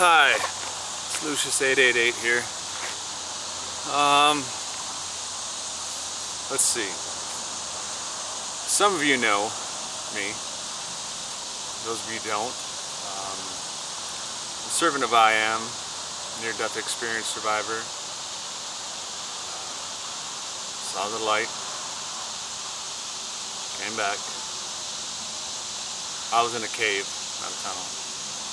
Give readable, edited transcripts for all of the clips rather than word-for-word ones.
Hi, it's Lucius888 here. Let's see. Some of you know me. Those of you don't. I'm a servant of I Am, near-death experience survivor. Saw the light. Came back. I was in a cave, not a tunnel.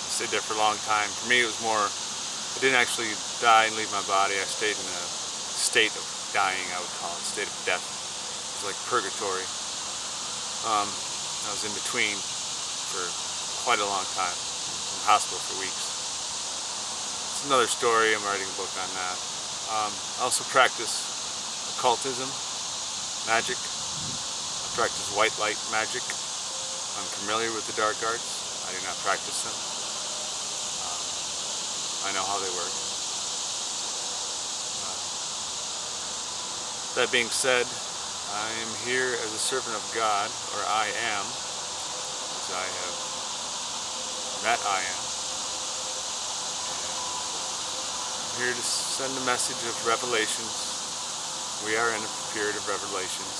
I stayed there for a long time. For me, it was more, I didn't actually die and leave my body. I stayed in a state of dying, I would call it, a state of death. It was like purgatory. I was in between for quite a long time, in the hospital for weeks. It's another story. I'm writing a book on that. I also practice occultism, magic. I practice white light magic. I'm familiar with the dark arts. I do not practice them. I know how they work. That being said, I am here as a servant of God, or I am, as I have met I am. I'm here to send a message of revelations. We are in a period of revelations.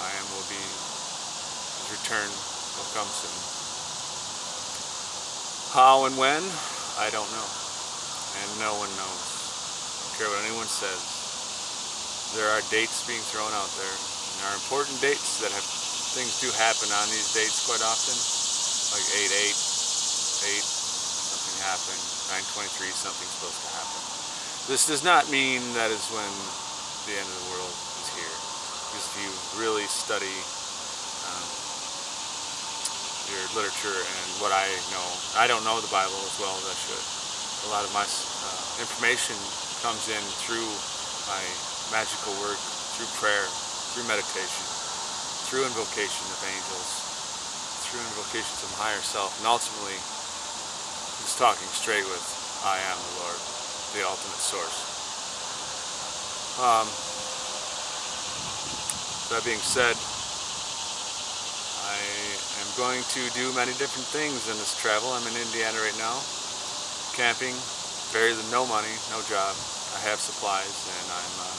I am will be, his return will come soon. How and when? I don't know. And no one knows. I don't care what anyone says. There are dates being thrown out there. And there are important dates that have, things do happen on these dates quite often. Like 8/8, 8, something happened. 9/23, something's supposed to happen. This does not mean that is when the end of the world is here. Because if you really study your literature and what I know, I don't know the Bible as well as I should. A lot of my information comes in through my magical work, through prayer, through meditation, through invocation of angels, through invocations of my higher self, and ultimately just talking straight with I am the Lord, the ultimate source. That being said, I am going to do many different things in this travel. I'm in Indiana right now, camping, no money, no job. I have supplies, and I'm on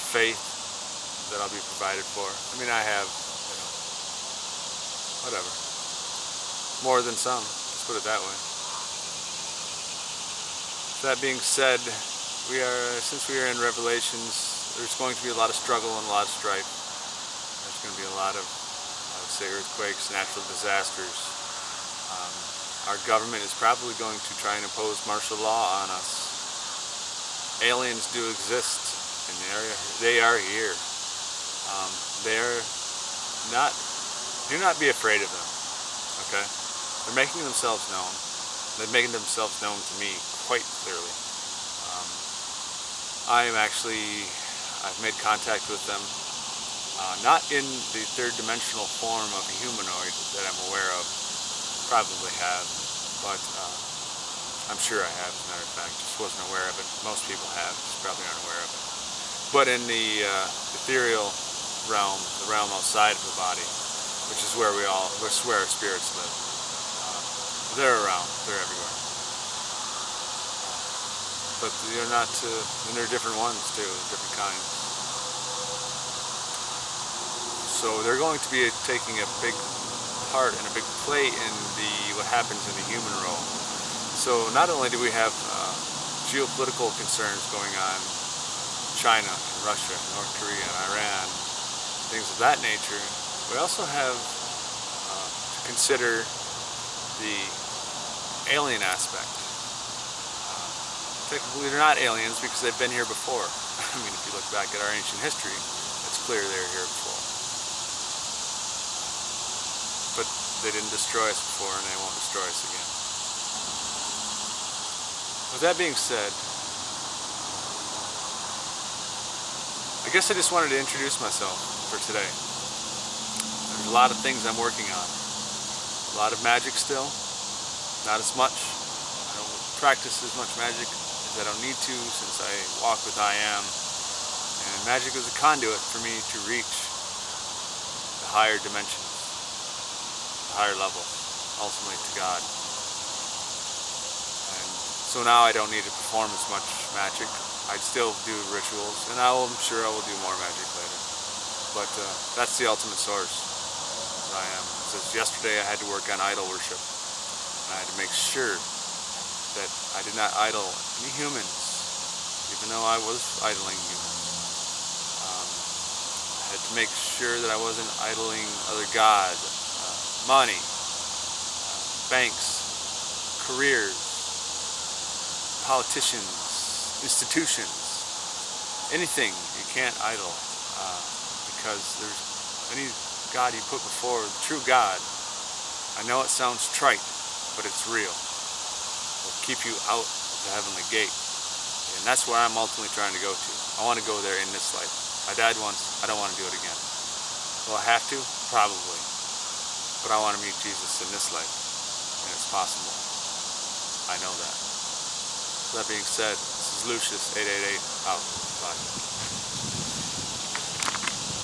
faith that I'll be provided for. I mean, I have, whatever, more than some, let's put it that way. That being said, since we are in Revelations, there's going to be a lot of struggle and a lot of strife. There's going to be a lot of, I would say, earthquakes, natural disasters. Our government is probably going to try and impose martial law on us. Aliens do exist in the area. They are here. Do not be afraid of them, okay? They're making themselves known. They're making themselves known to me quite clearly. I've made contact with them. Not in the third dimensional form of a humanoid that I'm aware of. Probably have, but I'm sure I have, as a matter of fact. Just wasn't aware of it. Most people have, just probably aren't aware of it. But in the ethereal realm, the realm outside of the body, which is where where our spirits live, they're around, they're everywhere. But they're not, and they're different ones too, different kinds. So they're going to be taking a big part and a big play in what happens in the human role. So not only do we have geopolitical concerns going on, China and Russia, North Korea and Iran, things of that nature, we also have to consider the alien aspect. Technically they're not aliens because they've been here before. I mean, if you look back at our ancient history, it's clear they were here before. But they didn't destroy us before, and they won't destroy us again. With that being said, I guess I just wanted to introduce myself for today. There's a lot of things I'm working on. A lot of magic still, not as much. I don't practice as much magic as I don't need to since I walk with I Am. And magic is a conduit for me to reach the higher dimensions. Higher level, ultimately to God. So now I don't need to perform as much magic. I still do rituals, and I'm sure I will do more magic later. But that's the ultimate source that I am. It says yesterday I had to work on idol worship. And I had to make sure that I did not idol any humans, even though I was idling humans. I had to make sure that I wasn't idling other gods, money, banks, careers, politicians, institutions, anything you can't idol, because there's any God you put before the true God. I know it sounds trite, but it's real. It will keep you out of the heavenly gate, and that's where I'm ultimately trying to go to. I want to go there in this life. I died once. I don't want to do it again. Will I have to? Probably. But I want to meet Jesus in this life, and it's possible. I know that. That being said, this is Lucius 888 out.